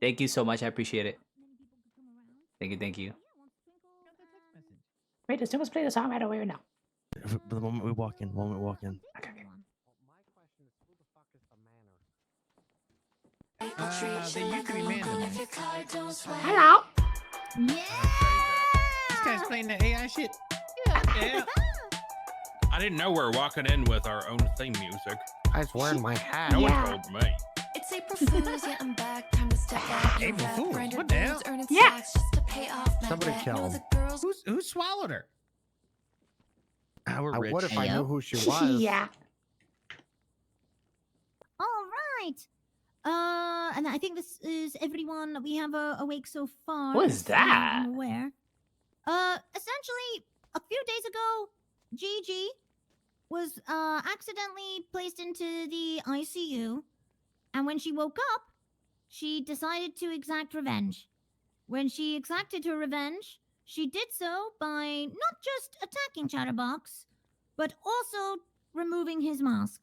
Thank you so much. I appreciate it. Thank you. Thank you. Wait, does Twinkles play the song right away or no? The moment we walk in. Okay. They used to be mandolins. Hello. This guy's playing the AI shit. Yeah. I didn't know we were walking in with our own theme music. I was wearing my hat. No one told me. It's April Fool's, yeah, I'm back. Time to step out. April Fool's? What the hell? Yeah. Somebody kill him. Who swallowed her? We're I rich. would if I knew who she was. Yeah. All right. And I think this is everyone that we have awake so far. What is as far as that? I'm aware. Essentially, a few days ago, Gigi was accidentally placed into the ICU, and when she woke up, she decided to exact revenge. When she exacted her revenge, she did so by not just attacking Chatterbox, but also removing his mask.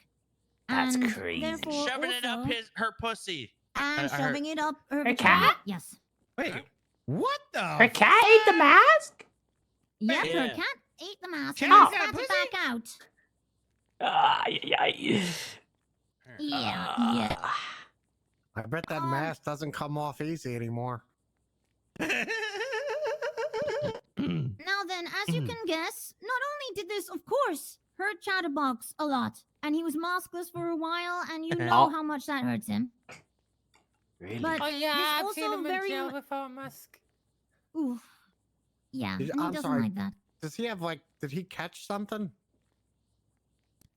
That's And crazy. therefore Shoving it up also- her pussy. and her- shoving it up her Her vagina. cat? Yes. Wait, what the? Her cat ate the mask? Yep, her Yeah. cat ate the mask Cat and got spat it pussy? back out. Yeah. I bet that mask doesn't come off easy anymore. Now then, as you can guess, not only did this, of course, hurt Chatterbox a lot, and he was maskless for a while, and you know Oh. how much that hurts him. Really? But Oh yeah, this I've also seen him very in jail without a mask. Oof. Yeah, and he I'm doesn't sorry. like that. Does he have did he catch something?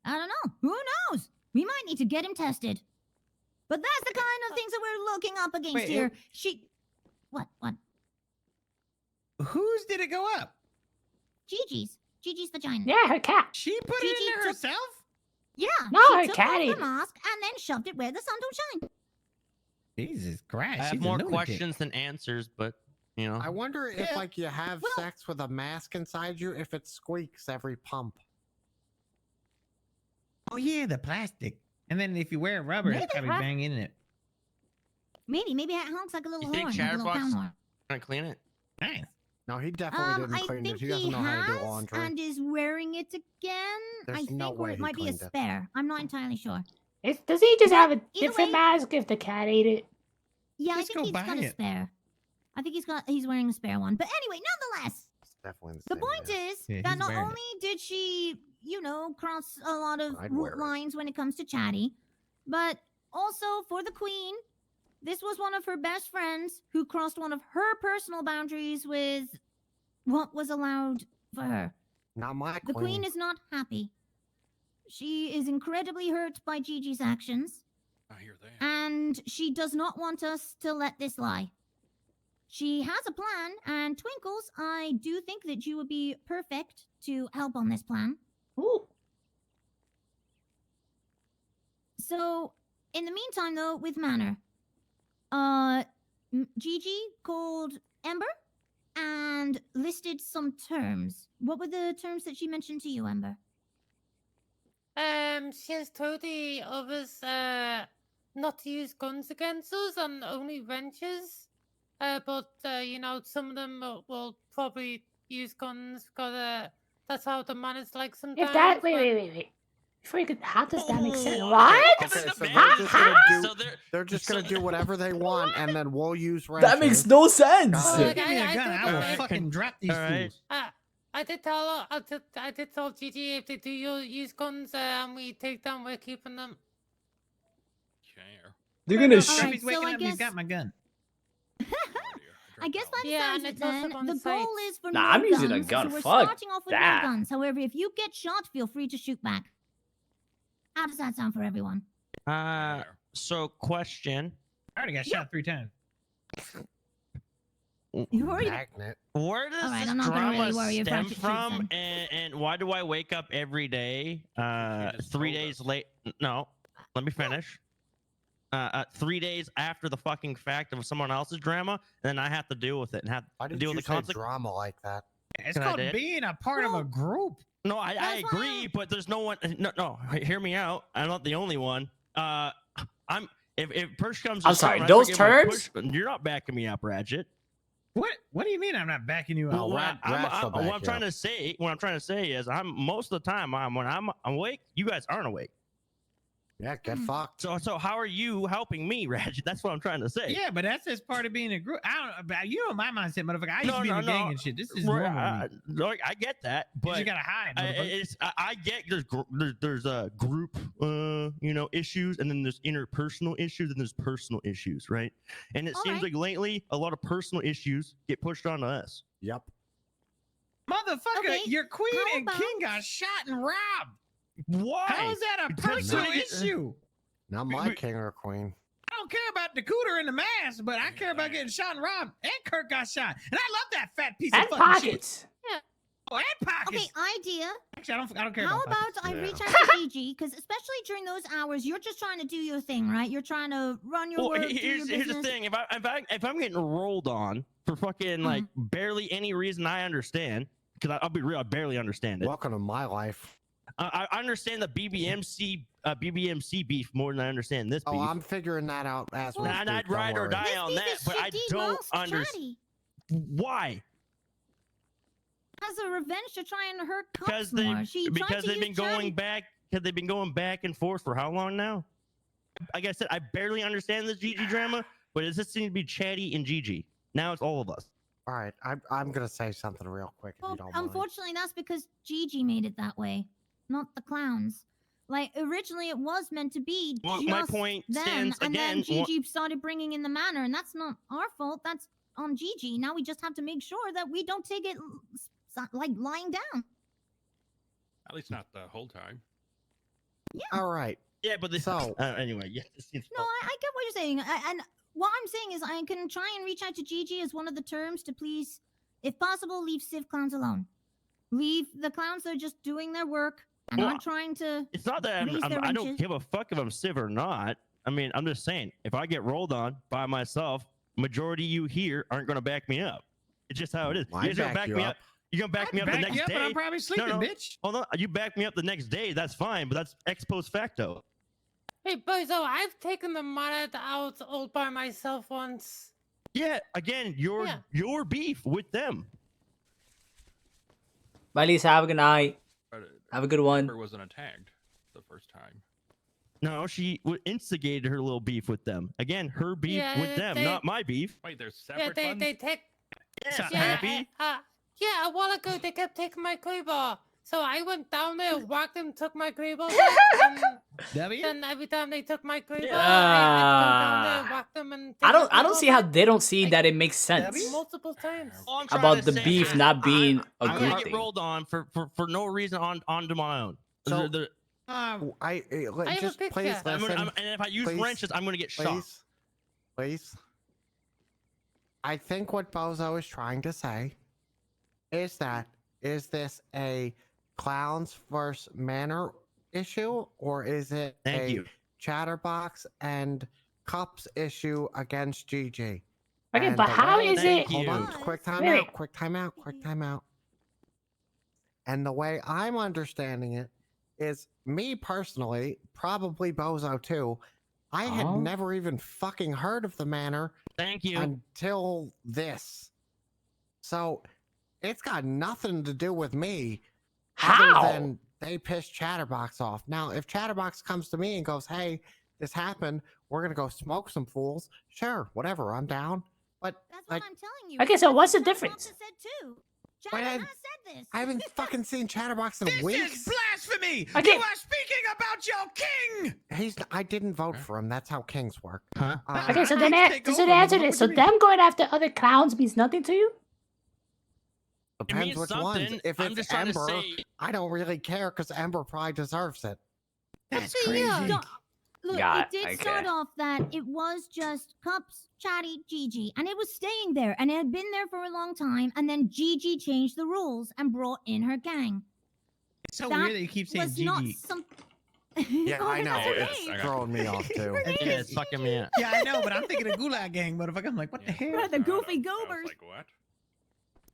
I don't know. Who knows? We might need to get him tested. But that's the kind of things that we're looking up against Wait, here. What? Whose did it go up? Gigi's vagina. Yeah, her cat. She put Gigi it in there took- herself? Yeah. No, she her took cat off ate the it. mask and then shoved it where the sun don't shine. Jesus Christ. I have she's a more lunatic. questions than answers, but you know. I wonder if Yeah. you have Well- sex with a mask inside you, if it squeaks every pump. Oh yeah, the plastic. And then if you wear rubber, Maybe it's probably have- banging it. Maybe it honks like a little You think horn, like a little Chatterbox- clown horn. Gonna clean it. Nice. No, he definitely didn't I clean think it. He doesn't know how to do laundry. and is wearing it again. I There's think, no or way it he might be a cleaned it. spare. I'm not entirely sure. Does he just have a Either different way- mask if the cat ate it? Yeah, Just I go think he's got buy a it. spare. I think he's wearing a spare one. But anyway, nonetheless, It's definitely the same point mask. is Yeah, that he's not wearing it. only did she, cross a lot of I'd wear it. lines when it comes to Chatty, but also for the Queen, this was one of her best friends who crossed one of her personal boundaries with what was allowed for her. Not my The Queen is not happy. She is incredibly hurt by Gigi's actions, I hear that. and she does not want us to let this lie. She has a plan, and Twinkles, I do think that you would be perfect to help on this plan. Ooh. So, in the meantime, though, with Manor, Gigi called Ember and listed some terms. What were the terms that she mentioned to you, Ember? She has told the others not to use guns against us and only wrenches. But some of them will probably use guns because that's how the man is like sometimes. If that, but- wait. Before you could, how does that make sense? Oh, What? Okay, so Huh? they're just gonna do whatever they want, and then we'll use That makes wrenches. no sense. Got Give it. me a I gun, think I will I- fucking drop these Alright. fools. I did tell her. I did tell Gigi if they do use guns and we take them, we're keeping them. Care. They're gonna Alright, shoot. If he's waking so I up, he's guess- got my gun. I guess by the Yeah, sounds and of it it's also then, on the the goal sites. is for Nah, no I'm using a guns, gun. So we're Fuck starting off with that. no guns. However, if you get shot, feel free to shoot back. How does that sound for everyone? So question. I already got shot 3 times. You already Magnet. Where does Alright, this I'm not gonna drama really worry stem about your from, treats and why do I wake up every day? just 3 told days us. late. No, let me finish. 3 days after the fucking fact of someone else's drama, and then I have to deal with it and have Why to did deal you with the say consequences. drama like that? It's Can I called do it? being a part of a group. No, I That's why agree, but there's no one. No, hear me out. I'm not the only one. if push comes, to I'm sorry, shove, and I those forget my terms? push- you're not backing me up, Ratchet. What do you mean? I'm not backing you up? Well, Rat shall what back I'm you trying up. to say, what I'm trying to say is, I'm most of the time, when I'm awake, you guys aren't awake. Yeah, get fucked. So how are you helping me, Ratchet? That's what I'm trying to say. Yeah, but that's just part of being a group. I don't know. You know my mindset, motherfucker. I used to be in a gang and shit. This is normal to me. Like, I get that, You but just gotta hide, motherfucker. I get there's a group issues, and then there's interpersonal issues, and there's personal issues, right? And it seems like lately a lot of personal issues get pushed onto us. Yep. Motherfucker, Okay, your queen how and about- king got shot and robbed. Why? How is that a Because personal somebody- issue? Not my king or queen. I don't care about the cooter and the mask, but I care about getting shot and robbed. And Kirk got shot. And I love that fat piece And of fucking pockets. shit. Oh, and pockets. Okay, idea. Actually, I don't care How about about pockets. I Yeah. reach out to Gigi? Because especially during those hours, you're just trying to do your thing, right? You're trying to run your Well, work, do your here's the business. thing: if I'm getting rolled on for fucking like barely any reason I understand, because I'll be real, I barely understand it. Welcome to my life. I understand the BBMC beef more than I understand this beef. Oh, I'm figuring that out as we And speak. I'd don't ride or worry. die This on beef that, is but I shitty don't most understand Chatty. why. As a revenge to try and hurt Because Cups more. She tried because to they've use been going Chatty. back. Because they've been going back and forth for how long now? Like I said, I barely understand this Gigi drama, but it just seems to be Chatty and Gigi. Now it's all of us. All right, I'm gonna say something real quick if Well, you don't mind. unfortunately, that's because Gigi made it that way, not the clowns. Like originally, it was meant to be Well, just my point them, stands and again. then Gigi started bringing in the manor, and that's not our fault. That's on Gigi. Now we just have to make sure that we don't take it like lying down. At least not the whole time. All right. Yeah, but this. So- Anyway, yeah. This seems No, I get what you're saying, and what I'm saying is I can try and reach out to Gigi as one of the terms to please, if possible, leave Civ clowns alone. Leave the clowns that are just doing their work and Well, not trying to. It's not that raise their I don't wrenches. give a fuck if I'm Civ or not. I mean, I'm just saying, if I get rolled on by myself, majority of you here aren't going to back me up. It's just how it is. I You guys gonna back back you me up. up. You're gonna back me up the Back next you up, day. and I'm probably sleeping, no. bitch. Hold on, you back me up the next day. That's fine, but that's ex post facto. Hey, Bozo, I've taken the monad out all by myself once. Yeah, again, your beef with them. Bye, Lisa. Have a good night. But Have a good one. Amber wasn't attacked the first time. No, she instigated her little beef with them. Again, her beef Yeah, with them, they- not my beef. Wait, there's Yeah, separate ones? they take. Yes, Yeah, happy. Yeah, a while ago they kept taking my crowbar. So I went down there, whacked them, took my crowbar, and W? then every time they took my crowbar, Yeah. I'd go down there, whack them, and I take don't my see how crowbar they don't see Like, that it makes sense multiple times. All I'm trying about to the say beef is not being a I'm good gonna get thing. rolled on for no reason onto my own. So- The- I I have a just picture. please I'm listen. gonna, and if I use please, wrenches, I'm gonna get shot. please, please. I think what Bozo is trying to say is that is this a clowns versus manor issue, or is it Thank a you. chatterbox and cups issue against Gigi? Okay, And but the how way- is Thank it? you. Hold on, Because- quick time Wait. out, quick time out, quick time out. And the way I'm understanding it is me personally, probably Bozo too. I had Oh. never even fucking heard of the manor Thank you. until this. So it's got nothing to do with me How? other than they pissed Chatterbox off. Now, if Chatterbox comes to me and goes, "Hey, this happened. We're gonna go smoke some fools." Sure, whatever. I'm down. But That's like, what I'm telling you. Okay, so That's what's the what Chatterbox difference? has said too. But Chatter I- has said this. I haven't fucking seen Chatterbox in This weeks. is blasphemy! Okay. You are speaking about your king! I didn't vote for him. That's how kings work. Huh? Okay, so then I take so over, answer motherfucker. this. So What do you mean? them going after other clowns means nothing to you? It Depends means which something. ones. If I'm it's just trying Ember, to say. I don't really care because Ember probably deserves it. That's Actually, yeah, crazy. don't- Look, Got- it did start okay. off that it was just Cups, Chatty, Gigi, and it was staying there, and it had been there for a long time, and then Gigi changed the rules and brought in her gang. It's so that weird that you keep saying Was not Gigi. some. Yeah, I know. That's her It's name. throwing me off too. Yeah, it's fucking me up. Yeah, I know, but I'm thinking of Gulag Gang, motherfucker. I'm like, what the hell? Right, the goofy I was goobers. like, what?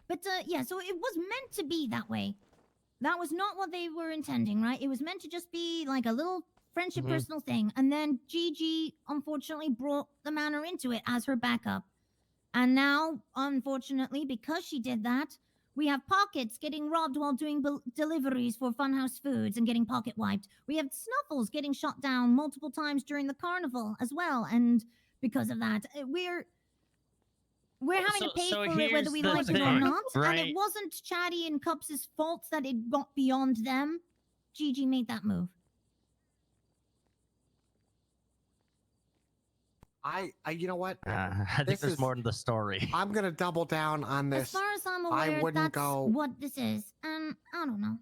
But yeah, so it was meant to be that way. That was not what they were intending, right? It was meant to just be like a little friendship, Mhm. personal thing. And then Gigi unfortunately brought the manor into it as her backup. And now, unfortunately, because she did that, we have Pockets getting robbed while doing deliveries for Funhouse Foods and getting pocket wiped. We have Snuffles getting shot down multiple times during the carnival as well. And because of that, we're having to pay so for it whether here's we the like it or thing, not. And right? it wasn't Chatty and Cups' fault that it got beyond them. Gigi made that move. You know what? I think This there's is- more to the story. I'm gonna double down on As this. far as I'm I aware, wouldn't that's go- what this is. And I don't know.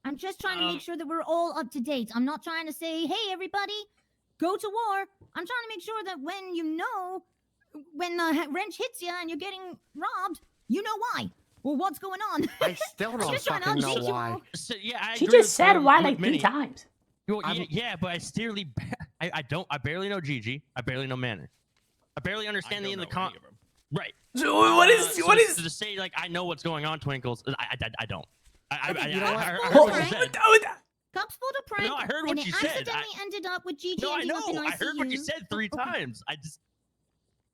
I'm just trying to make Um, sure that we're all up to date. I'm not trying to say, hey, everybody, go to war. I'm trying to make sure that when you know, when the wrench hits you and you're getting robbed, you know why. Well, what's going on? I still I'm don't just trying to fucking know update you why. all. So, yeah, I She agree just said why with like 3 Minnie. times. Well, I'm- yeah, but I still, I barely know Gigi. I barely know Manor. I barely understand the end of the con. Right. So what is So what is? to say like I know what's going on, Twinkles? I don't. Okay, you know what? I heard Hold what you on. said. Cups pulled a prank, No, I heard and what it you said. accidentally ended up with Gigi No, I ending up in know. ICU. I heard what you said 3 Okay. times. I just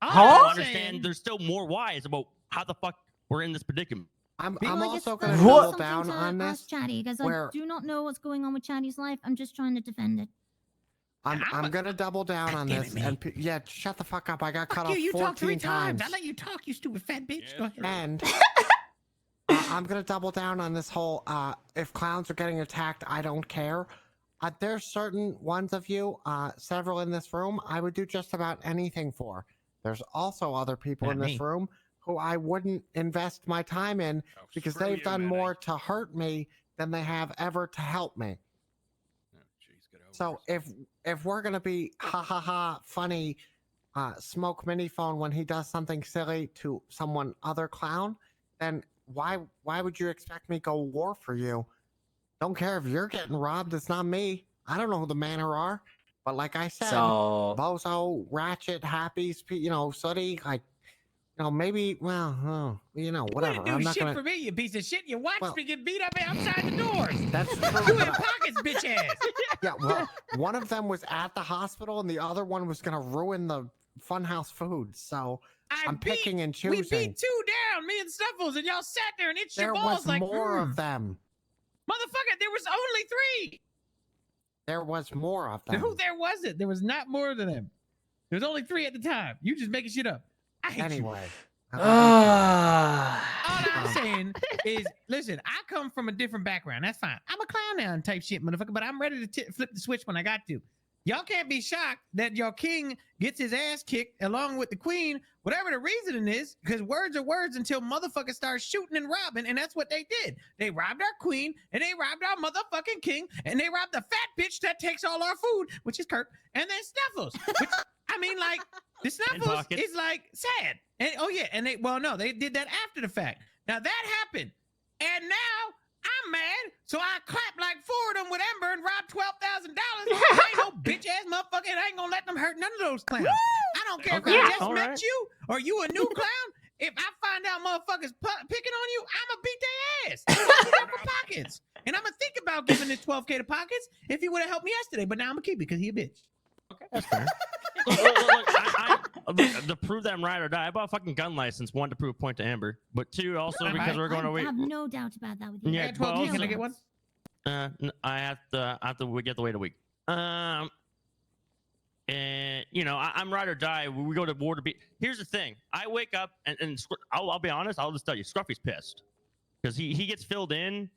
All I don't I'm understand. saying- There's still more whys about how the fuck we're in this predicament. I'm Well, I guess also that's gonna double something down to on ask this. Chatty, because where- I do not know what's going on with Chatty's life. I'm just trying to defend it. I'm gonna double down God on damn this. it, man. And yeah, shut the fuck up. I got cut Fuck off you, you 14 talked 3 times. times. I let you talk, you stupid fat bitch. Yeah, Go ahead. true. And I'm gonna double down on this whole if clowns are getting attacked, I don't care. There's certain ones of you, several in this room, I would do just about anything for. There's also other people Not in this me. room who I wouldn't invest my time in Oh, because screw they've you, done Manny. more to hurt me than they have ever to help me. Oh, jeez, get over So this. if we're gonna be ha ha ha funny, smoke mini phone when he does something silly to someone other clown, then why would you expect me to go war for you? Don't care if you're getting robbed. It's not me. I don't know who the manor are, but like I said, So Bozo, Ratchet, Happy, Sooty, like. Maybe, well, whatever. You didn't do I'm not shit gonna. for me, you piece of shit. You watched Well- me get beat up outside the doors. That's You true. in but pockets, bitch ass. Yeah, well, one of them was at the hospital, and the other one was gonna ruin the funhouse food. So I'm picking and We choosing. beat 2 down, me and Snuffles, and y'all sat there and itched There your balls was like, more of them. Motherfucker, there was only 3. There was more of them. Who there was it? There was not more than them. There was only 3 at the time. You just making shit up. I hate you. Anyway. All ah. I'm saying is, listen, I come from a different background. That's fine. I'm a clown now and type shit, motherfucker, but I'm ready to flip the switch when I got to. Y'all can't be shocked that your king gets his ass kicked along with the queen, whatever the reasoning is, because words are words until motherfuckers start shooting and robbing, and that's what they did. They robbed our queen, and they robbed our motherfucking king, and they robbed the fat bitch that takes all our food, which is Kirk, and then Snuffles. Which, I mean, like, the Snuffles Pockets. is like sad. And and they did that after the fact. Now that happened, and now I'm mad, so I clapped like 4 of them with Ember and robbed $12,000. I ain't no bitch ass motherfucker, and I ain't gonna let them hurt none of those clowns. I don't care if Okay, I just all met right. you or you a new clown. If I find out motherfuckers picking on you, I'ma beat their ass. I'm gonna for Pockets, and I'ma think about giving this 12K to Pockets if he would have helped me yesterday. But now I'm gonna keep it because he a bitch. Okay, that's fair. Look, to prove that I'm right or die, I bought a fucking gun license. 1 to prove a point to Amber, but 2 also Alright. because we're going I away. have no doubt about that with you. Yeah, I got 12 but K. Can I also- get one? I have to we get to wait a week. And I'm ride or die. We go to war to be. Here's the thing. I wake up and I'll be honest. I'll just tell you, Scruffy's pissed because he gets filled in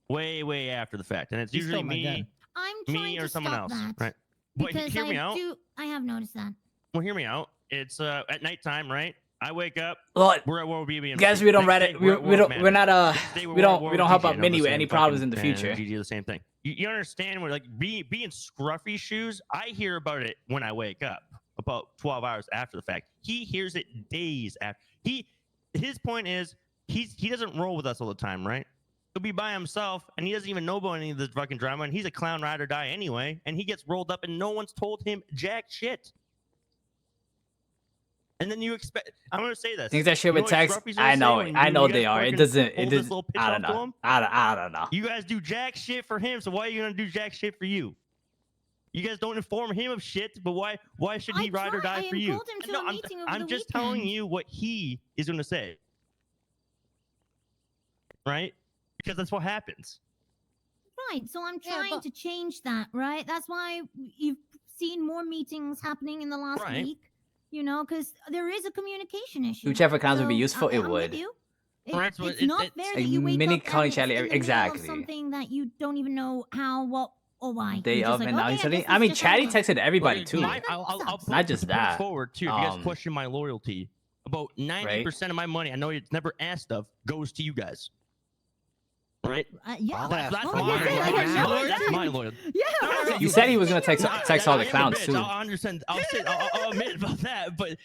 way after the fact, and it's He usually stole my me, gun. I'm trying me to or someone stop else, that. right? But Because hear me out. I have noticed that. Well, hear me out. It's at nighttime, right? I wake up. Look, We're at War BBMC. guys, we don't Next write day, it. we're at War We with don't. We're Manny. not. Next day, we're We at don't. War We don't with help GG, out and Minnie I'm with the any same problems in the fucking- future. and GG the same thing. You understand? Where like being Scruffy shoes. I hear about it when I wake up, about 12 hours after the fact. He hears it days after. His point is he doesn't roll with us all the time, right? He'll be by himself, and he doesn't even know about any of this fucking drama. And he's a clown ride or die anyway, and he gets rolled up, and no one's told him jack shit. And then you expect I'm gonna say this. Think that shit You with know what text? Scruffy's I gonna say know when it. I you know guys they are. It fucking doesn't. It hold this doesn't. little pitch I off don't to know. him? I don't know. You guys do jack shit for him, so why are you gonna do jack shit for you? You guys don't inform him of shit, but why should he ride or die for you? I called him to No, a meeting over I'm the just telling weekend. you what he is going to say. Right? Because that's what happens. Right, so I'm Yeah, trying but- to change that, right? That's why you've seen more meetings happening in the last Right. week, you know, because there is a communication issue. Whichever clowns would be So, useful, it I'm would. with you. Right, so It's it- not it's fair a that you wake mini up Connie and Chatty, it's in the exactly. middle of something that you don't even know how, what, or why. Day You're just of like, and now okay, he's I suddenly. guess I this mean, just Chatty happened. texted everybody Look, too. I'll sucks. Not just put it that, forward too. If you guys question my loyalty, about 90% of my money, I know it's never asked of, goes to you guys. Right? Yeah. That's Oh, my yeah, loyalty. yeah, That's yeah. my loyalty. Yeah. You said he was gonna text all the clowns too. I'll understand. I'll admit about that, but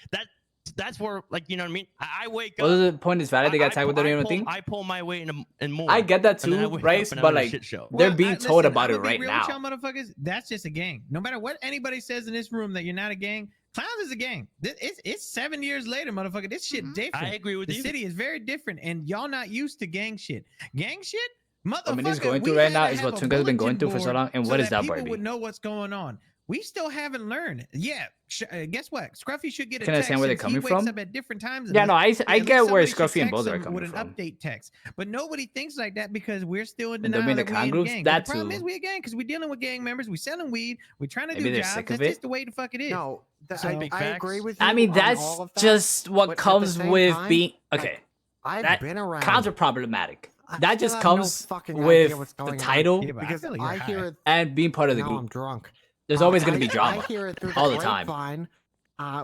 that's where, like, you know what I mean. I wake What up. was the point? Is valid? They got tagged with the random thing. I pull my weight and more. I get that and then I too, wake right? up and But I'm in a like, shit show. they're being listen, told about it I'ma be right real with now. y'all motherfuckers, that's just a gang. No matter what anybody says in this room that you're not a gang, Clowns is a gang. It's 7 years later, motherfucker. This shit different. I agree with the you. city is very different, and y'all not used to gang shit. Gang shit, motherfucker. What Minnie's going we through right had now to is have what a Twinkles has been going bulletin through for so board long. And so what is that, people Barbie? would know what's going on. We still haven't learned. Yeah, guess what? Scruffy should get a Can I text understand where they're since coming he wakes from? up at different times. Yeah, no, I At least get where somebody should Scruffy and text Bozo are him coming with an from. update text. But nobody thinks like that because we're still in And they'll denial be in that the we con ain't a groups? gang. That The problem too. is we a gang because we're dealing with gang members. We selling weed. We're trying to Maybe do they're jobs. sick That's of it. just the way the fuck it is. No, So- Big I agree facts. with you. I mean, on that's all of that, just what but at the comes same with time, being okay. I've that been around. Clowns are problematic. I That still just have no comes fucking with idea what's the going on. title Yeah, but because feel like you're I hear high. it. and being part of the Now group. I'm drunk. There's always going I- to be drama I hear it through all the time. grapevine,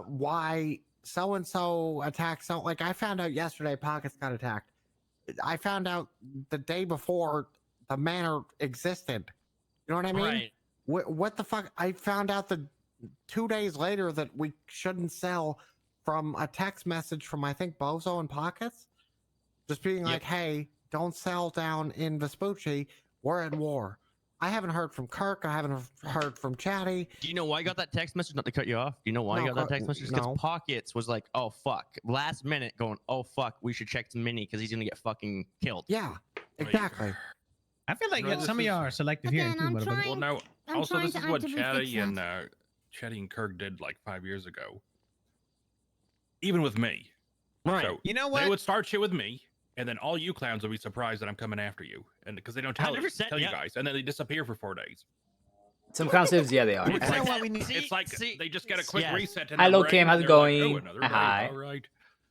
why so and so attacked. So, like, I found out yesterday, Pockets got attacked. I found out the day before the manor existed. You know what I mean? Right. What the fuck? I found out that 2 days later that we shouldn't sell from a text message from, I think, Bozo and Pockets, just being like, "Hey, don't sell down in Vespucci. We're at war." I haven't heard from Kirk. I haven't heard from Chatty. Do you know why you got that text message? Not to cut you off. Do you know why you No, got that text message? Because no. Pockets was like, "Oh fuck!" Last minute, going, "Oh fuck, we should check to Mini because he's gonna get fucking killed." Yeah, exactly. I feel like No, some of this y'all is- are selective hearing Again, too, I'm motherfucker. trying- Well, no. I'm Also, trying this to is what actively fix Chatty and Kirk did like 5 years ago. Even with me. Right. So You know they what? would start shit with me, and then all you clowns will be surprised that I'm coming after you, and because they don't tell you 100%, you yeah. guys, and then they disappear for 4 days. Some concepts, yeah, they are. It's You know like, what we need? it's like they just get a quick yes. reset. In Hello, their Kim, brain, how's and it they're like, going? "Oh, another day, Hi. all right."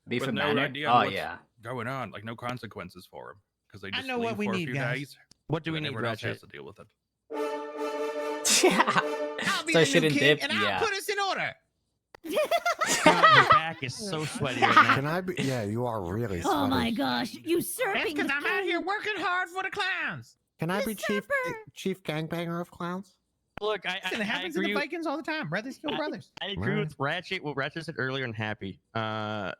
Beef with and no banner. idea Oh what's yeah. going on, like no consequences for them because they I just know leave what we for need, a few guys. days. What do we and need, everyone else has Ratchet? to deal with it. I'll be So the shit new and kid, dip, and I'll yeah. put us in order. Your back is so sweaty right now. Can I be? Yeah, you are really. Oh my sweaty. gosh, That's usurping because the I'm out here king. working hard for the clowns. Can I be Usurper. chief gangbanger of clowns? Look, I Listen, it happens in agree. the Vikings all the time. Brothers kill brothers. I agree Right. with Ratchet. What Ratchet said earlier and Happy.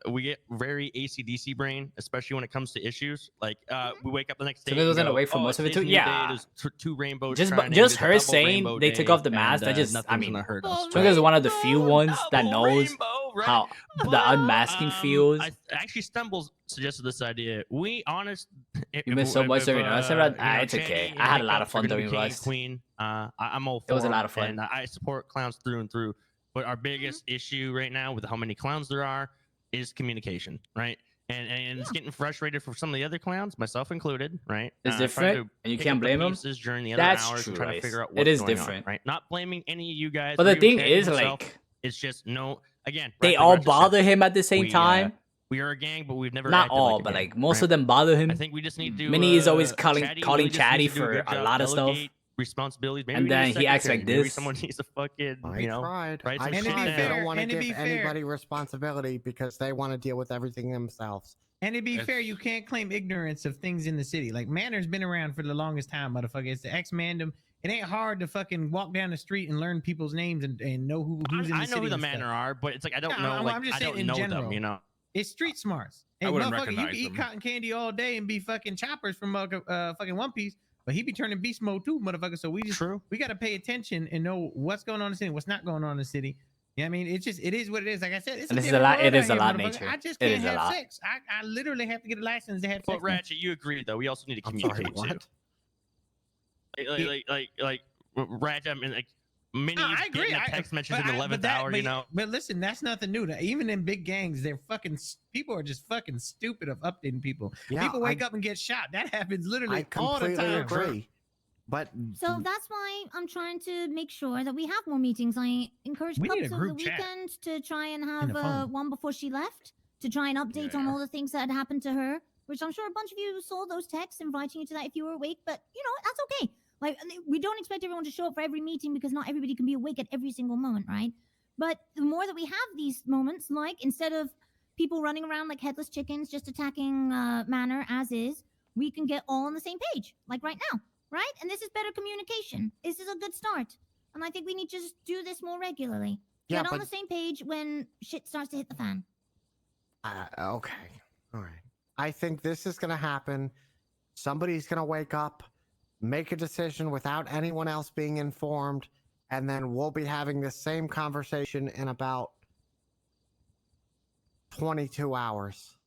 We get very ACDC brain, especially when it comes to issues. Like we wake up the next day. So this and wasn't go, awake for "Oh, most of it today's too? a new day, Yeah. There's two rainbows. Just shining, just there's a her double saying rainbow they day, took off the mask. and, That just, I nothing's mean, gonna hurt us. Double Twinkles is one of the few Rainbow, ones that double knows rainbow, right? how the unmasking feels. I actually Stumbles suggested this idea. We honest. You missed so much during Rush. It's okay. I had a lot of fun during Rush. Queen. I'm all for It was a 'em, lot of fun. and I support clowns through and through. But our biggest issue right now with how many clowns there are is communication, right? And it's getting frustrated for some of the other clowns, myself included, right? It's Trying different, to and you pick can't up the blame 'em. pieces during the other That's hours true, and trying to Rice. figure out It what's is going on, different. right? Not blaming any of you guys. But or the even thing Chatty is, himself. like, It's just no. Again, they Ratchet all Ratchet said, bother him at the same we, time. We are a gang, but we've never Not acted all, like a but gang, like most right? of them bother him. I think we just need to. Minnie is always calling Chatty calling really just Chatty needs to do for good a job, lot of stuff. delegate responsibilities. Maybe And we need a then he acts secretary. like Maybe this. someone needs to fucking, I you know, tried. write I some And to shit be tried. down. They fair- don't want to and to give be fair- anybody responsibility because they want to deal with everything themselves. And to be fair, It's- you can't claim ignorance of things in the city. Like Manor's been around for the longest time, motherfucker. It's the ex-mandem. It ain't hard to fucking walk down the street and learn people's names and know who's in the I know city who the and manor stuff. are, but it's like I don't Yeah, know. I'm Like just I saying don't in know general. them. You know. It's street smarts. Hey, I wouldn't motherfucker, you recognize can eat them. cotton candy all day and be fucking choppers from fucking One Piece, but he be turning beast mode too, motherfucker. So we got to pay attention and know what's going on in the city, what's not going on in the city. Yeah, I mean, it is what it is. Like I said, it's And a this is a different lot- it world is out a here, lot, motherfucker. nature. I just It can't is a have lot. sex. I literally have to get a license to have sex. But now. Ratchet, you agree though. We also need to I'm sorry, communicate too. what? Like Ratchet. I mean, like Minnie's I agree. getting a text message in the 11th hour, you know. But listen, that's nothing new. Even in big gangs, they're fucking people are just fucking stupid of updating people. Yeah, People wake up and get shot. That happens literally all the completely time. agree. But So that's why I'm trying to make sure that we have more meetings. I encourage We need a Cups over the group chat weekend to try and the have phone. one before she left to try and update on Yeah. all the things that had happened to her. Which I'm sure a bunch of you saw those texts inviting you to that if you were awake. But you know that's okay. Like we don't expect everyone to show up for every meeting because not everybody can be awake at every single moment, right? But the more that we have these moments, like instead of people running around like headless chickens just attacking Manor as is, we can get all on the same page, like right now. Right? And this is better communication. This is a good start. And I think we need to just do this more regularly. Yeah, Get on but- the same page when shit starts to hit the fan. okay, all right. I think this is gonna happen. Somebody's gonna wake up, make a decision without anyone else being informed, and then we'll be having the same conversation in about 22 hours.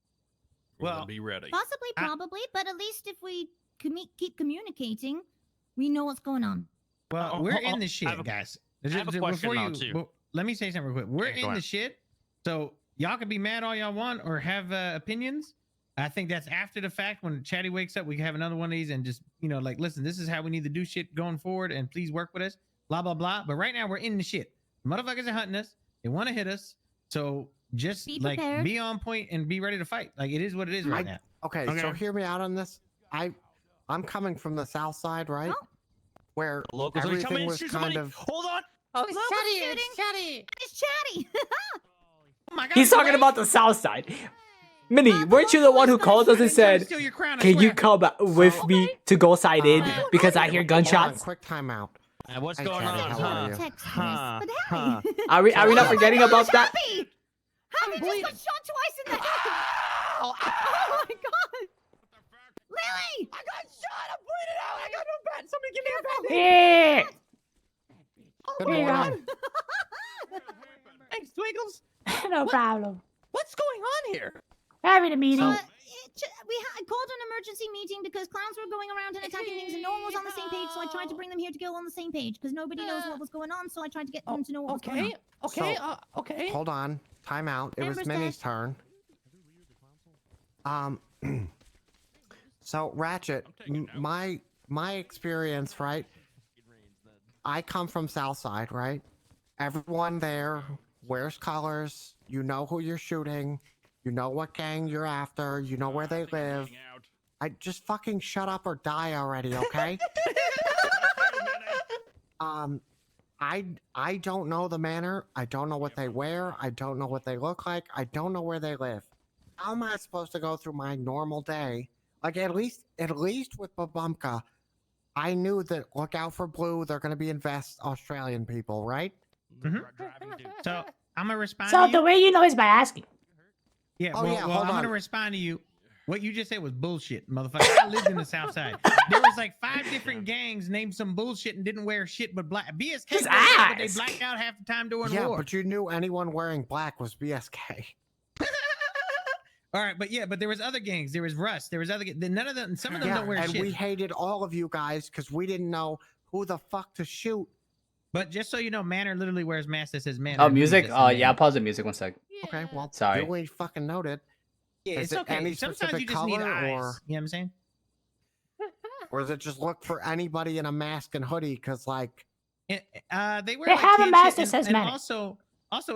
Well, Well, be ready. Possibly, probably, but at least if we keep communicating, we know what's going on. Well, Oh, we're oh, in the I shit, have a- guys. I have a question now, too. Let me say something real quick. We're Okay, go in the ahead. shit, so y'all can be mad all y'all want or have opinions. I think that's after the fact. When Chatty wakes up, we can have another one of these and just, like, listen, this is how we need to do shit going forward, and please work with us, blah, blah, blah. But right now, we're in the shit. Motherfuckers are hunting us. They want to hit us. So just, Be like, prepared. be on point and be ready to fight. Like, it is what it is right now. Okay, so Okay. hear me out on this. I'm coming from the south side, right? Oh. Where Locals are everything coming. was Shoot kind somebody. of Hold on. Oh, it's Local Chatty. shooting. It's Chatty. It's Chatty. Oh my God, He's talking wait. about the south side. Minnie, weren't you the one who called us I and didn't try to said, steal your crown, I can you swear. come with me to go side in Okay. because I hear hold on, gunshots? quick timeout. What's Hey, going Chatty, on? how are you? Text Huh. this. But Huh. Harry. Are we not forgetting about that? Happy! Happy just got shot twice in the head. Oh my God. Lily! I got shot. I'm bleeding out. I got no bat. Somebody give me a bat. Yeah. Good Here you go. morning. Thanks, Twinkles. No problem. What's going on here? Having a meeting. I called an emergency meeting because clowns were going around and attacking things and no one was on the same page, so I tried to bring them here to go on the same page because nobody knows what was going on, so I tried to get them to know what was going on. Okay. So- Okay. Hold on. Time out. It was Amber's Minnie's dead. turn. So Ratchet, my experience, right? I come from Southside, right? Everyone there wears colors. You know who you're shooting. You know what gang you're after. You know where they live. I just fucking shut up or die already, okay? I don't know the manor. I don't know what they wear. I don't know what they look like. I don't know where they live. How am I supposed to go through my normal day? Like at least with Babumka, I knew that look out for blue. They're going to be Australian people, right? So I'm gonna respond So to the you. way you know is by asking. Yeah, Oh, well, yeah, well, hold I'm on. gonna respond to you. What you just said was bullshit, motherfucker. I lived in the South Side. There was like 5 different gangs named some bullshit and didn't wear shit but black. BSK, Just but they ask. blacked out half the time during Yeah, war. but you knew anyone wearing black was BSK. All right, but there was other gangs. There was Rust. There was other. None of them. Some of them Yeah, don't wear and shit. we hated all of you guys because we didn't know who the fuck to shoot. But just so you know, Manor literally wears masks that says Manor. Oh, and movies music? that say Oh, Manor. yeah, pause the music 1 sec. Okay, well, Sorry. duly fucking noted. Yeah, Is it's it okay. any Sometimes specific you just need color, eyes. or- You know what I'm saying? Or does it just look for anybody in a mask and hoodie? Because, like, They wear They like have a kid mask shit, that says and Manor. also,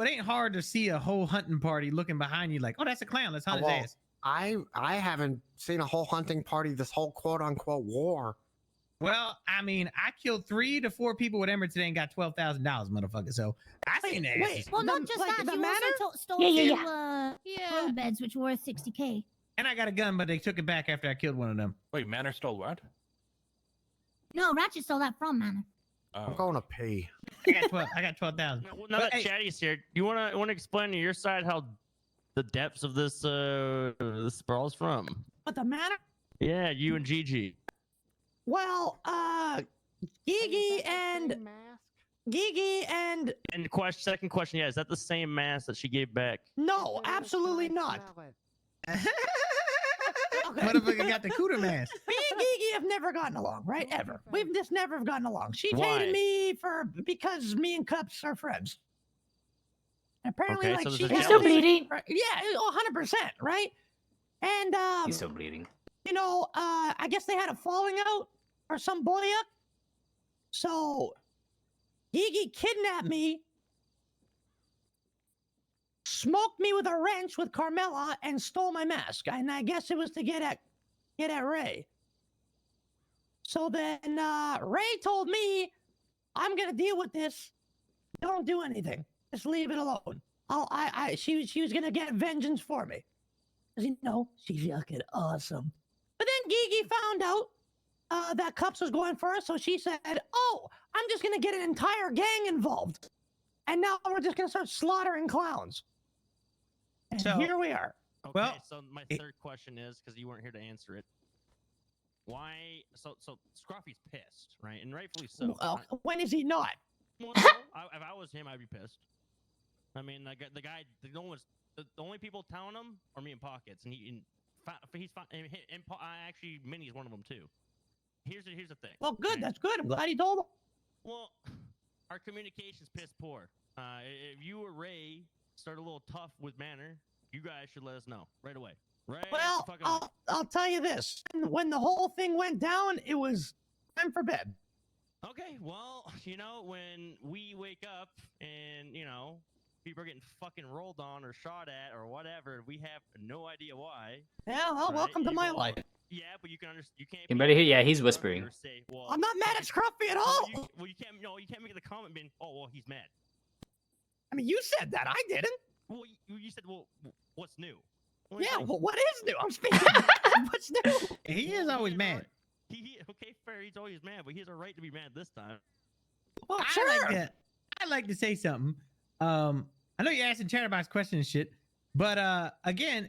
it ain't hard to see a whole hunting party looking behind you like, oh, that's a clown. Let's hunt his well, ass. I haven't seen a whole hunting party this whole quote unquote war. Well, I mean, I killed 3 to 4 people with emeralds today and got $12,000, motherfucker. So I seen the asses. Well, not just that. the You manor? also stole Yeah. two Yeah. road beds, which were worth 60K. And I got a gun, but they took it back after I killed one of them. Wait, Manor stole what? No, Ratchet stole that from Manor. I'm going to pee. I got 12,000. Now But, that hey- Chatty's here, do you want to explain to your side how the depths of this sprawl's from? But the matter? Yeah, you and Gigi. Well, Gigi and And second question, yeah, is that the same mask that she gave back? no, absolutely not. Okay. Motherfucker got the cooter mask. Me and Gigi have never gotten along, right? Ever. We've just never gotten along. She Why? hated me because me and Cups are friends. Apparently, Okay, like so she there's a He's has still jealousy. these- bleeding. right, yeah, 100%, right? And He's still bleeding. you know, I guess they had a falling out or some boy up. So Gigi kidnapped me, smoked me with a wrench with Carmela, and stole my mask. And I guess it was to get at Ray. So then Ray told me, I'm gonna deal with this. Don't do anything. Just leave it alone. She was gonna get vengeance for me. 'Cause you know, she's fucking awesome. But then Gigi found out that Cups was going first, so she said, oh, I'm just gonna get an entire gang involved. And now we're just gonna start slaughtering clowns. And So- here we are. Okay, Well, so my it- third question is, because you weren't here to answer it, why? So Scruffy's pissed, right? And rightfully so. When is he not? Well, no, if I was him, I'd be pissed. I mean, the guy, the only people telling him are me and Pockets, and he's fine. And actually, Minnie's one of them too. Here's the thing. Well, good. right? That's good. I'm glad he told him. Well, our communication's piss poor. If you or Ray start a little tough with Manor, you guys should let us know right away. Right? Well, fucking away. I'll tell you this. When the whole thing went down, it was time for bed. Okay, well, you know, when we wake up and, you know, people are getting fucking rolled on or shot at or whatever, we have no idea why. Yeah, well, right? welcome to You my go, life. Yeah, but you can understand. You can't. You be better hear- yeah, upset he's or whispering. Say, well, I'm not mad at Scruffy at all. you can't. No, you can't make the comment being, oh, well, he's mad. I mean, you said that. I didn't. Well, you said, well, what's new? Well, Yeah, like, well, what is new? I'm speaking. What's new? He is always mad. Okay, fair. He's always mad, but he has a right to be mad this time. Well, I sure. like to say something. I know you're asking Chatterbox questions and shit, but again,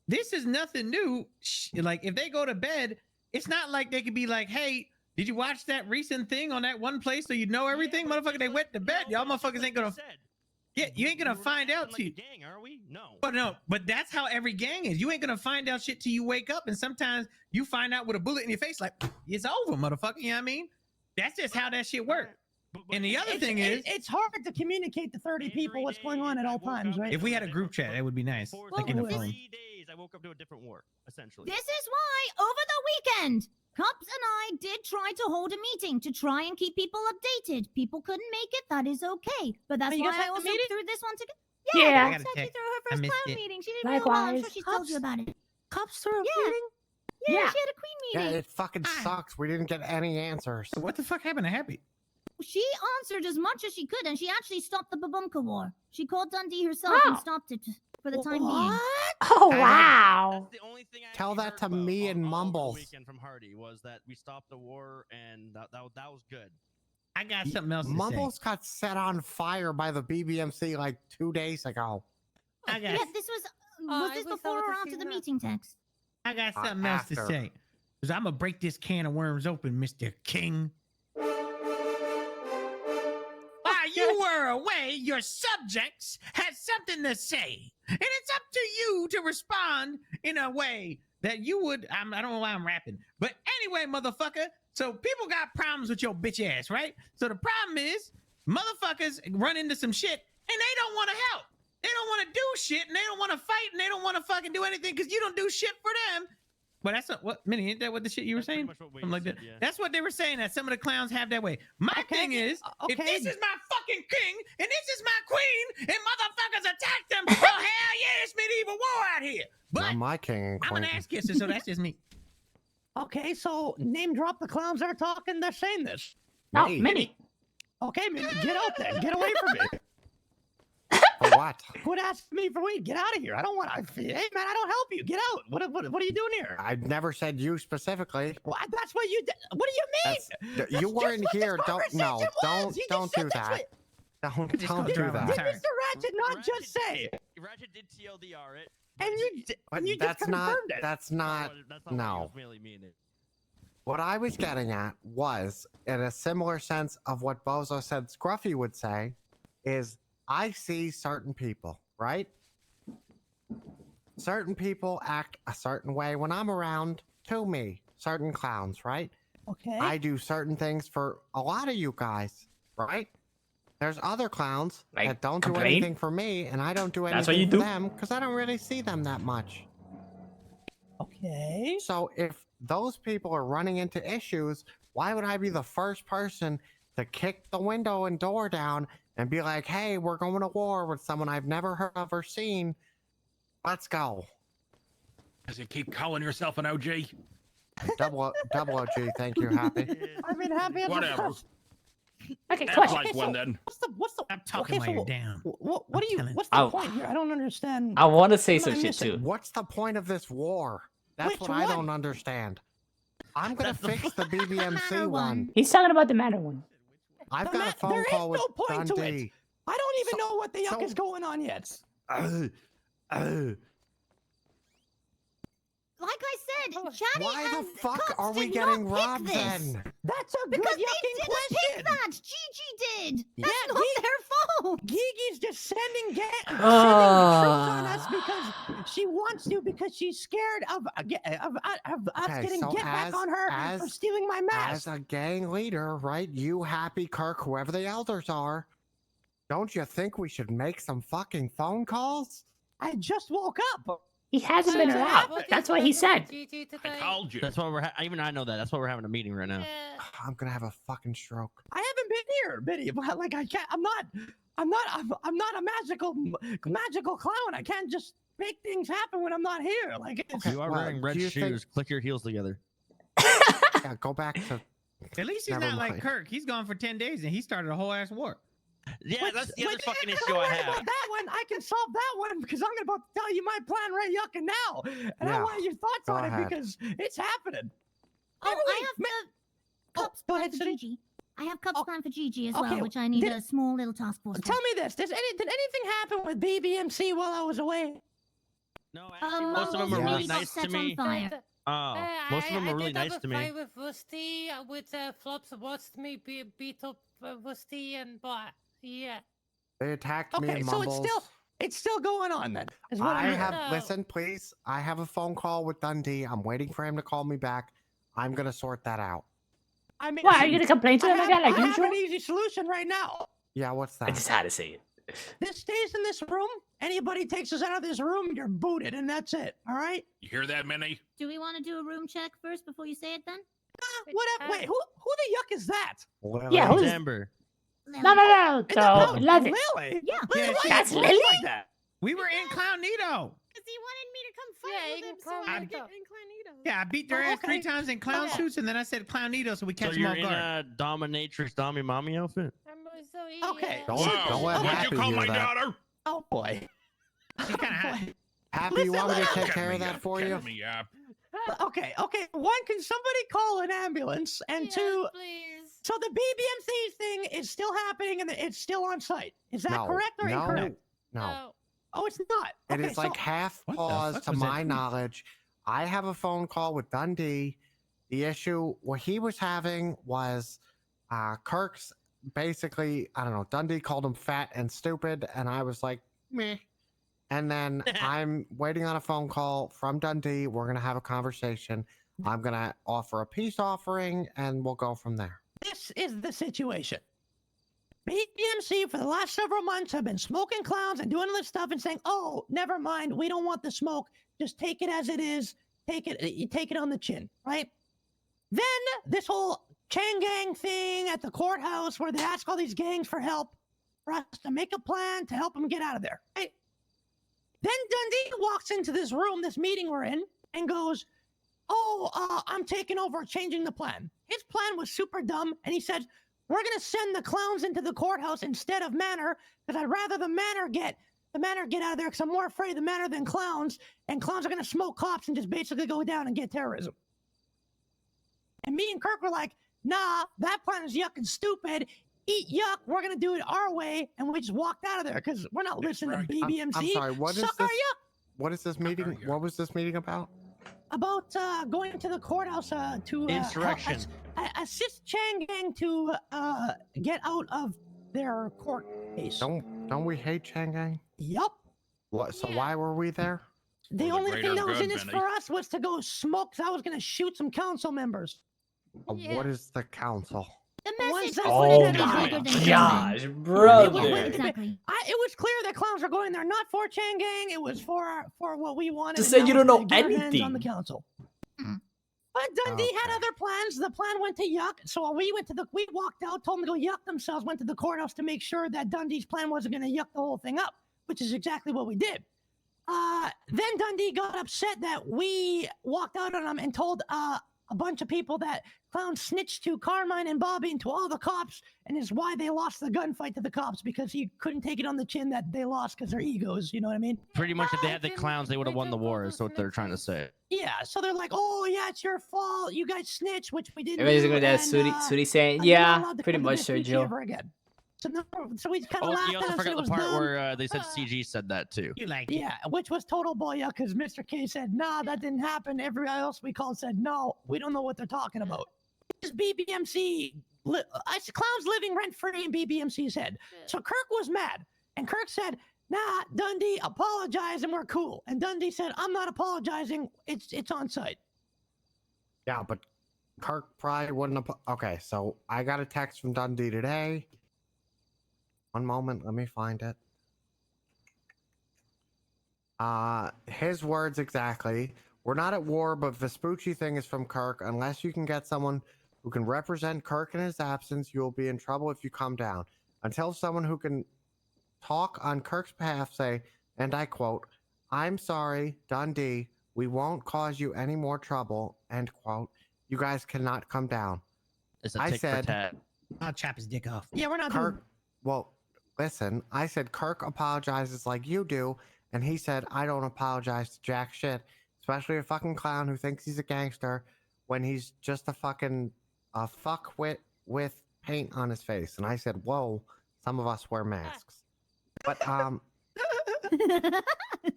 this is nothing new. Like if they go to bed, it's not like they could be like, "Hey, did you watch that recent thing on that one place so you know everything?" Yeah, but Motherfucker, they went to bed. no, Y'all but it's just motherfuckers like ain't gonna. you said. Yeah, you ain't gonna We're not find out acting till you. like a gang, are we? No. But no, but that's how every gang is. You ain't gonna find out shit till you wake up, and sometimes you find out with a bullet in your face, like it's over, motherfucker. You know what I mean? That's just how that shit works. And the other thing is, it's hard to communicate to 30 people what's going on at all times, right? if we had a group chat, that would be nice. For Like in the Well, phone. 3 days, I woke up to a different war, essentially. This is why, over the weekend, Cups and I did try to hold a meeting to try and keep people updated. People couldn't make it. That is okay. But that's Oh, you why guys I had the also meeting? threw this one together. Yeah. Yeah, I Cups gotta actually check. threw her I first missed clown it. meeting. She didn't know well. I'm sure Likewise. she told you about it. Cups through a Yeah. meeting? Yeah, Yeah. she had a queen Yeah, meeting. it fucking Ah. sucks. We didn't get any answers. What the fuck happened to Happy? She answered as much as she could, and she actually stopped the Babumka war. She called Dundee herself and Wow. stopped it for the time being. What? Oh I- wow. That's the only thing I Tell actually that heard to about me on- and all over the Mumbles. weekend from Hardy was that we stopped the war, and that was good. I got something else to Mumbles got set on fire by the BBMC like 2 days ago. say. I Yeah, got, this was I this wish I before or would've after seen the that. meeting text? I got something else to after. say. Cause I'm gonna break this can of worms open, Mr. King. While you were away, your subjects had something to say. And it's up to you to respond in a way that you would. I don't know why I'm rapping. But anyway, motherfucker. So people got problems with your bitch ass, right? So the problem is, motherfuckers run into some shit and they don't want to help. They don't want to do shit and they don't want to fight and they don't want to fucking do anything because you don't do shit for them. But that's not what, Minnie, ain't that what the shit you were That's pretty saying? much what Wade Something like that. said, yeah. That's what they were saying, that some of the clowns have that way. My Okay, thing is, if okay. this is my fucking king and this is my queen and motherfuckers attack them, oh hell yeah, it's medieval war out here. But Not my king and I'm queen. an ass kisser, so that's just me. Okay, so name drop the clowns that are talking. They're saying this. No, Me. Minnie. Okay, man, get out there. Get away from me. For what? Quit asking me for weed. Get out of here. I don't want to. Hey, man, I don't help you. Get out. What are you doing here? I never said you specifically. Well, that's what you did. What do you mean? That's, That's you just weren't what this here. Don't no. conversation Don't was. He just don't said do that's that. Don't Just don't call do drama. Did that. Sorry. Mr. Ratchet not just say? Ratchet did TLDR it. And But you just that's not. confirmed it. That's not. That's not what he no. was really meaning. What I was getting at was, in a similar sense of what Bozo said Scruffy would say, is I see certain people, right? certain people act a certain way when I'm around to me. Certain clowns, right? Okay. I do certain things for a lot of you guys, right? There's other clowns Like, that don't complain? do anything for me, and I don't do That's what anything you for do? them because I don't really see them that much. Okay. So if those people are running into issues, why would I be the first person to kick the window and door down and be like, hey, we're going to war with someone I've never heard of or seen. Let's go. Does you keep calling yourself an OG? Double OG, thank you, Happy. I mean, happy as Whatever. Okay, Act question. like one then. What's the? I'm talking while you're down. What I'm do you? telling- What's the Oh. point here? I don't understand. I want to say What some am I shit missing? too. What's the point of this war? That's Which what I one? don't understand. I'm gonna That's the fix the BBMC Matter one. one. He's talking about the matter one. I've The got a ma- phone there is call with no point to it. Dundee. I don't even So- know what the yuck so- is going on yet. Like I said, Chatty Why the and fuck Cops are we did getting not pick robbed this. then? That's a good Because they yucking didn't question. pick that. Gigi did. That's Yeah, not their fault. Gigi's just sending troops on us because she wants to, because she's scared of us Okay, getting so get back on her for stealing my mask. As a gang leader, right? You, Happy, Kirk, whoever the elders are, don't you think we should make some fucking phone calls? I just woke up. He hasn't been around. That's what he said. I called you. That's why we're even I know that. That's why we're having a meeting right now. I'm gonna have a fucking stroke. I haven't been here, Biddy. Like I can't. I'm not a magical clown. I can't just make things happen when I'm not here. Like it's, Okay. You are well, wearing red do you shoes. think- Click your heels together. Yeah, go back to. At least he's Never not like mind. Kirk. He's gone for 10 days and he started a whole ass war. Yeah, that's the other Which- fucking don't issue I worry have. about that one. I can solve that one because I'm about to tell you my plan right yucking now, and I Yeah, want your thoughts go on ahead. it because it's happening. Oh, Anyway, I have the Cups go plan ahead, for City. Gigi. I have Cups Oh, plan for Gigi as okay, well, which I need did- a small little task force. Tell me this: did anything happen with BBMC while I was away? No, actually, Um, most of them are Yes. really Maybe got nice to set on me. fire. Oh, most of them are really nice to me. I did have a fight with Rusty, with Flops watched me beat up Rusty, and but yeah. They attacked me Okay, and so Mumbles. it's still going on then. Is what I I'm hearing. have No. listen, please. I have a phone call with Dundee. I'm waiting for him to call me back. I'm gonna sort that out. I mean, Why are you gonna complain to I him have, again like I have usual? an easy solution right now. Yeah, what's I that? just had to say it. This stays in this room. Anybody takes us out of this room, you're booted, and that's it. All right? You hear that, Minnie? Do we want to do a room check first before you say it then? Whatever. Wait, who the yuck is that? Lily. Yeah, who's- Amber. No, no, Is no. that- So, Lily. Lily? Yeah. Lily, Yeah, why that's you dressed Lily? like that? We were in Clownito. Because he wanted me to come Yeah, fight you with him, can so come I with get us. Inclinito. Yeah, I beat their Oh, ass 3 okay. times in clown Yeah. suits, and then I said Clownito, so we So catch them you're off in guard. a dominatrix Dami Mommy outfit? Okay. Don't, So- don't let What'd Happy you call hear my that. daughter? Oh boy. She's kind of hot. Boy. Happy, you want me to Listen, take Get care of me that up, for get you? me up. Okay. One, can somebody call an ambulance? And two, please. so the BBMC thing is still happening and it's still on site. Is that No, correct or no, incorrect? no. Oh, it's not. It Okay, is like so- half What the pause fuck to was that my tweet? knowledge. I have a phone call with Dundee. The issue, what he was having was Kirk's basically, I don't know, Dundee called him fat and stupid, and I was like, meh. And then I'm waiting on a phone call from Dundee. We're going to have a conversation. I'm going to offer a peace offering, and we'll go from there. This is the situation. BBMC for the last several months have been smoking clowns and doing all this stuff and saying, "Oh, never mind, we don't want the smoke. Just take it as it is. You take it on the chin, right?" Then this whole Chang Gang thing at the courthouse, where they ask all these gangs for help, for us to make a plan to help them get out of there. Right? Then Dundee walks into this room, this meeting we're in, and goes, "Oh, I'm taking over, changing the plan." His plan was super dumb, and he said, "We're gonna send the clowns into the courthouse instead of Manor, because I'd rather the Manor get out of there, because I'm more afraid of the Manor than clowns, and clowns are gonna smoke cops and just basically go down and get terrorism." And me and Kirk were like, "Nah, that plan is yucking stupid. Eat yuck. We're gonna do it our way," and we just walked out of there because we're not That's listening right. to BBMC. I'm sorry, what is Suck our this? yuck. What is this meeting? yeah. What was this meeting about? About going to the courthouse to Insurrection. assist Chang Gang to get out of their court case. Don't we hate Chang Gang? Yup. What? So Yeah. why were we there? The Well, the only greater thing that was good, in this Benny. for us was to go smoke. 'Cause I was gonna shoot some council members. What is the council? The One message second. was Oh put in my bigger than gosh, Cleveland. brother. Yeah, exactly. It was clear that clowns were going there not for Chang Gang. It was for what we wanted. Just and say that you was don't know to get our hands on the anything. council. But Dundee had Okay. other plans. The plan went to Yuck. So we walked out, told them to go yuck themselves, went to the courthouse to make sure that Dundee's plan wasn't going to yuck the whole thing up, which is exactly what we did. Then Dundee got upset that we walked out on him and told a bunch of people that Clown snitched to Carmine and Bobby and to all the cops, and is why they lost the gunfight to the cops, because he couldn't take it on the chin that they lost because their egos, you know what I mean? Pretty much, if they had the clowns, they would have won the war. Is what they're trying to say. Yeah, so they're like, oh yeah, it's your fault. You guys snitched, which we didn't Everybody's do, gonna that and, Suri saying, you're not yeah, allowed to pretty come to much, this beach Sergio. ever again. So we kind of Oh, laughed you at also him, said forgot it the was part dumb. where they said CG said that too. You like it. Yeah, which was total bullshit because Mr. K said, nah, that didn't happen. Everybody else we called said, no, we don't know what they're talking about. This BBMC, clowns living rent-free in BBMC's head. So Kirk was mad. And Kirk said, nah, Dundee, apologize and we're cool. And Dundee said, I'm not apologizing. It's on site. Yeah, but Kirk probably wouldn't have. Okay, so I got a text from Dundee today. One moment, let me find it. His words exactly. We're not at war, but Vespucci thing is from Kirk. Unless you can get someone who can represent Kirk in his absence, you will be in trouble if you come down. Until someone who can talk on Kirk's behalf say, and I quote, I'm sorry, Dundee, we won't cause you any more trouble, end quote. You guys cannot come down. It's a I tick for said- tat. I'll chop his dick off. Yeah, we're not Kirk, doing well, listen, I said Kirk apologizes like you do, and he said I don't apologize to jack shit, especially a fucking clown who thinks he's a gangster when he's just a fucking fuckwit with paint on his face. And I said, whoa, some of us wear masks. But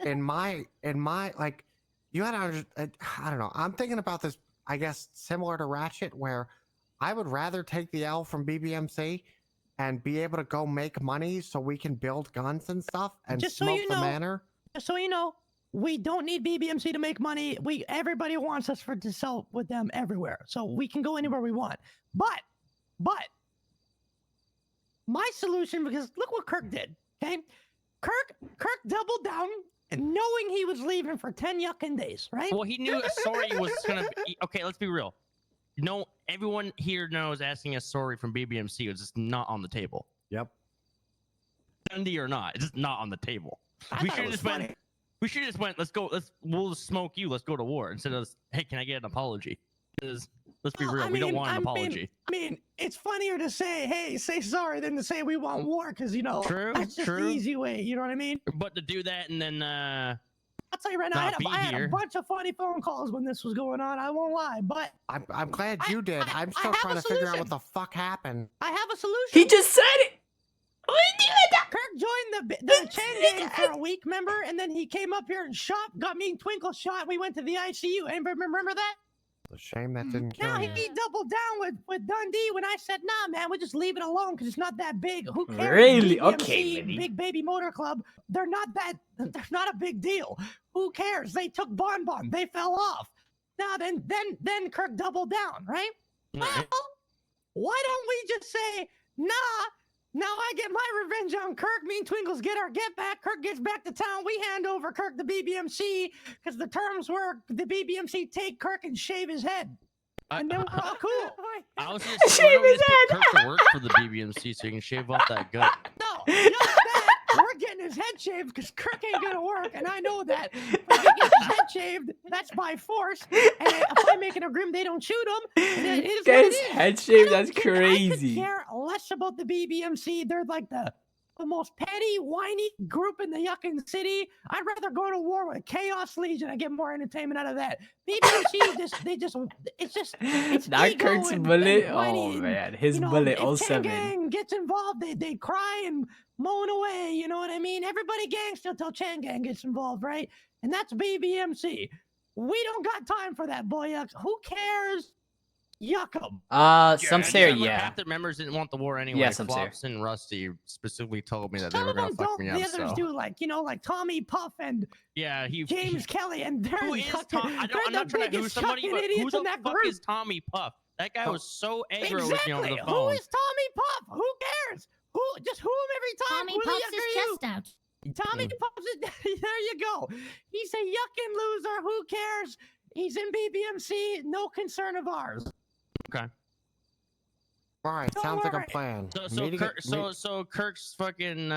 in my like, you gotta I don't know. I'm thinking about this, I guess, similar to Ratchet, where I would rather take the L from BBMC and be able to go make money so we can build guns and stuff and Just so smoke you the know- manor. Just so you know, we don't need BBMC to make money. Everybody wants us to sell with them everywhere, so we can go anywhere we want. But my solution, because look what Kirk did. Okay, Kirk doubled down, knowing he was leaving for 10 yucking days, right? Well, he knew a sorry was gonna be okay. Let's be real. No, everyone here knows asking a sorry from BBMC is just not on the table. Yep. Dundee or not, it's just not on the table. I We thought it should have was just funny. went. We should have just went. We'll smoke you. Let's go to war instead of hey, can I get an apology? Because let's be Well, real, I we don't mean, want an I mean- apology. I mean, it's funnier to say, hey, say sorry than to say we want war, because, you know, True, that's just the true. easy way, you know what I mean? But to do that and then I'll tell you right now, I Not had be a here. bunch of funny phone calls when this was going on, I won't lie, but I'm glad you did. I'm I still have trying a to figure out solution. what the fuck happened. I have a solution. He just said it. Kirk joined the Chang Gang for a week, remember? And then he came up here and got me and Twinkles shot. We went to the ICU. Anybody remember that? It's a shame that didn't kill Now you. he doubled down with Dundee when I said, nah, man, we'll just leave it alone because it's not that big. Who cares? Really? BBMC, Okay, Vinny. Big Baby Motor Club. They're not a big deal. Who cares? They took Bon Bon. They fell off. Now then Kirk doubled down, right? Well, why don't we just say, nah, now I get my revenge on Kirk. Me and Twinkles get our get back. Kirk gets back to town. We hand over Kirk to BBMC because the terms were the BBMC take Kirk and shave his head. And then we're all cool. I was just Shave his Kirk to work for the BBMC so you can shave off that gut. No, not that. We're getting his head shaved because Kirk ain't gonna work, and I know that. But if he gets his head shaved, that's by force. And if I make an agreement, they don't shoot him. And it is Get what his it is. head I shaved. don't That's care- I crazy. could care less about the BBMC. They're like the most petty, whiny group in the yucking city. I'd rather go to war with Chaos Legion. I get more entertainment out of that. BBMC it's Not ego Kirk's and bullet. whiny Oh and, man, his you know, bullet if 07. Chang Gang gets involved, they cry and moan away. You know what I mean? Everybody gangster till Chang Gang gets involved, right? And that's BBMC. We don't got time for that, boy. Who cares yuck 'em. Some say Like, yeah. half the members didn't want the war anyway. Yeah, some say. Flops and Rusty specifically told me that they Some were of gonna them fuck don't. me The up. others So do, like, you know, like Tommy Puff and yeah, James Kelly, and they're Who is fucking, Tom? I'm they're not the trying to who biggest somebody, fucking but idiots who the in that fuck group. is Tommy Puff? That guy was so aggro with me over Exactly. the Who phone. is Tommy Puff? Who cares? Who? Just who him every time? Tommy Who the puffs yuck his are you? chest out. Tommy Puffs it. There you go. He's a yucking loser. Who cares? He's in BBMC. No concern of ours. Okay. All right, Don't sounds like worry. a plan. So Meeting- Kirk, so Kirk's fucking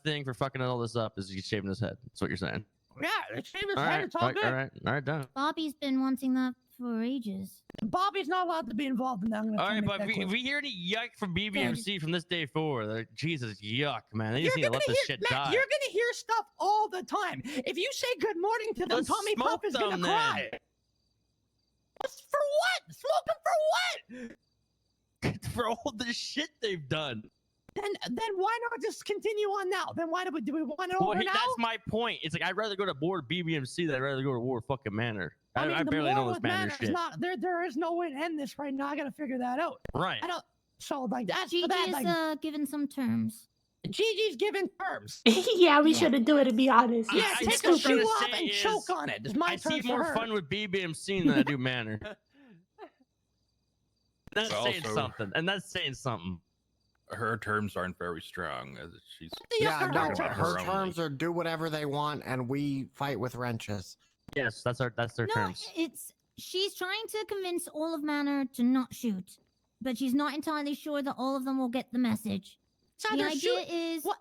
thing for fucking all this up is he's shaving his head. That's what you're saying. Yeah, it's his All head. right, It's all good. all right, done. Bobby's been wanting that for ages. Bobby's not allowed to be involved in that. I'm gonna All right, make but that if clear. we hear any yuck from BBMC from this day forward, like, Jesus, yuck, man. They You're just need to gonna let this hear, shit Matt, die. you're gonna hear stuff all the time. If you say good morning to them, Let's Tommy Puff smoke is gonna them, then. cry. For what? Smoke them for what? For all the shit they've done. Then why not just continue on now? Then why do we want it Well, over now? that's my point. It's like I'd rather go to war BBMC than I'd rather go to war fucking Manor. I mean, I the barely war know this with Manor Manor is shit. not there. There is no way to end this right now. I gotta figure that out. Right. I don't. So like that's Gigi for that. is Like given some terms. Gigi's given terms. Yeah, we shouldn't do it, to be honest. Yeah, I- take it's a what I'm trying shoe to off say and is, choke on it. It's my I turn see for more her. fun with BBMC than I do Manor. That's But saying also- something, and that's saying something. Her terms aren't very strong. As she's The Yeah, yucca no, hurts about her. her her only. terms are do whatever they want, and we fight with wrenches. Yes, that's their No, terms. it's she's trying to convince all of Manor to not shoot, but she's not entirely sure that all of them will get the message. It's The either idea shoot. is What?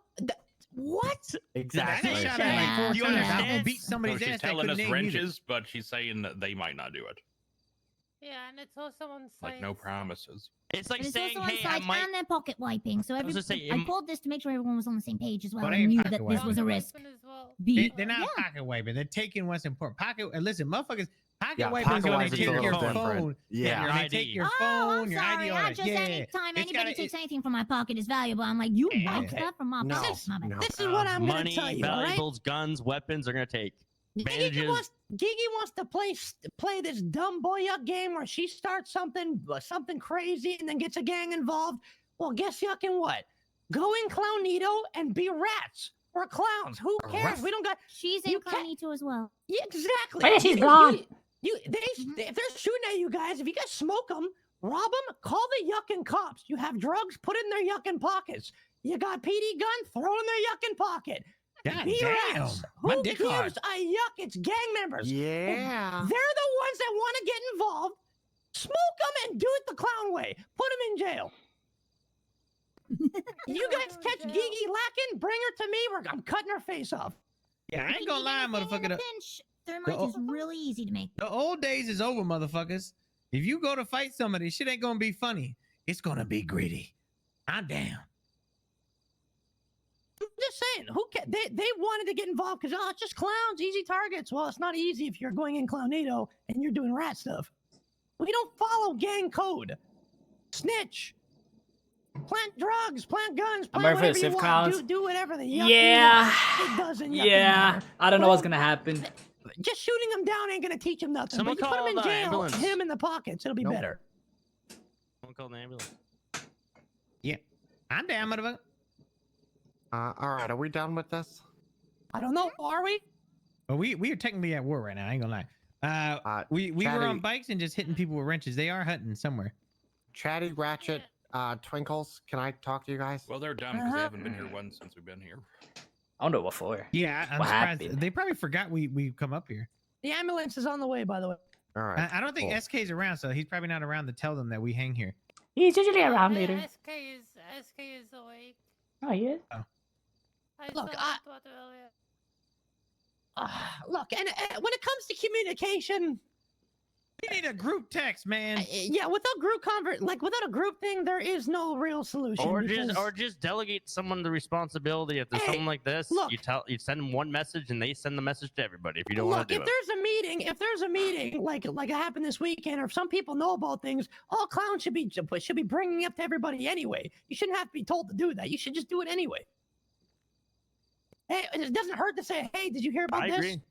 What? Exactly. I shot Yeah. at like Do four you times. I'm gonna understand? beat So somebody's she's ass. They telling couldn't us name either. wrenches, but she's saying that they might not do it. Yeah, and it's also on Like no science. promises. It's like But it's saying, also on hey, I site might. and they're pocket wiping. So was every, gonna say, I pulled this to make sure everyone was on the same page as well. But I they ain't knew pocket that this wiping. was a Pocket risk. weapon as well. They're not Yeah. pocket wiping. They're taking what's important. Listen, motherfuckers. Pocket Yeah, wiping is pocket going wiping's to a take little your different. phone. Yeah. Your they ID. take your Oh, phone, I'm your sorry. ID, all I that. just Yeah. anytime It's anybody gotta- takes anything from my pocket is valuable. I'm like, you Yeah. wipe stuff from my No, pocket. My bad. no. This is what I'm gonna Money, tell you. All right. valuables, guns, weapons are gonna take. Gigi Bandages. wants to play this dumb boy-yuck game where she starts something crazy and then gets a gang involved. Well, guess yucking what? Go in Clownito and be rats or clowns. Who A cares? rat. We don't got. She's You in can't- Carnito as well. Yeah, exactly. Oh, yeah, she's blonde. If they're shooting at you guys, if you guys smoke them, rob them, call the yucking cops. You have drugs, put it in their yucking pockets. You got PD gun, throw it in their yucking pocket. God Be damn. rats. My Who dick gives hard. a yuck? It's gang members. Yeah. They're the ones that want to get involved. Smoke them and do it the clown way. Put them in jail. You guys catch Gigi lacking, bring her to me. I'm cutting her face off. Yeah, I ain't gonna lie, motherfucker. In a pinch, thermite The- is really easy to make. The old days is over, motherfuckers. If you go to fight somebody, shit ain't gonna be funny. It's gonna be gritty. I'm down. I'm just saying, they wanted to get involved because it's just clowns, easy targets. Well, it's not easy if you're going in Clownito and you're doing rat stuff. We don't follow gang code. Snitch. Plant drugs, plant guns, I'm plant ready for the whatever you civ want. clowns. Do whatever the yuck Yeah. you want. It doesn't yuck Yeah, matter. I don't know what's gonna happen. Just shooting him down ain't gonna teach him nothing. Someone but you put him call in the jail, ambulance. him in the pockets, it'll be Nope. better. Someone call the ambulance. I'm down, motherfucker. All right, are we done with this? I don't know, are we? Well, we are technically at war right now. I ain't gonna lie. We were Chatty- on bikes and just hitting people with wrenches. They are hunting somewhere. Chatty, Ratchet, Twinkles, can I talk to you guys? Well, they're dumb because they haven't been here once since we've been here. I don't know what for. Yeah, I'm What surprised. happened? They probably forgot we come up here. The ambulance is on the way, by the way. All right. I don't think cool. SK's around, so he's probably not around to tell them that we hang here. He's usually around Yeah, later. SK is awake. Oh, he is? I Look, saw him thought earlier. Look, and when it comes to communication, We need a group text, man. yeah, without without a group thing, there is no real solution. because- Or just delegate someone the responsibility. If there's Hey, something like this, look. you send them one message and they send the message to everybody. If you don't Look, want to do if it, there's a meeting like it happened this weekend, or if some people know about things, all clowns should be bringing it up to everybody anyway. You shouldn't have to be told to do that. You should just do it anyway. Hey, it doesn't hurt to say, "Hey, did you hear about I this?" agree.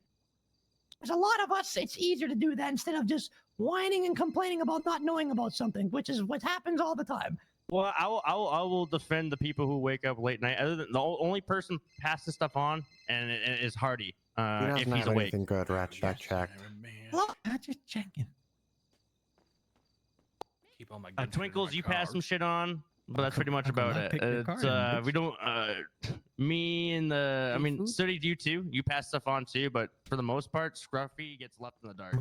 There's a lot of us. It's easier to do that instead of just whining and complaining about not knowing about something, which is what happens all the time. Well, I will defend the people who wake up late night. Other than the only person passes stuff on and is Hardy. He If doesn't he's have awake. anything good, Ratchet. I checked. Look, I just checking. Keep all my good shit in Twinkles, my you car. pass some shit on, but that's pretty much How come about I it. picked your It's, card in, we bitch? don't. Me and the. I mean, Seafood? Study, you too. You pass stuff on too, but for the most part, Scruffy gets left in the dark.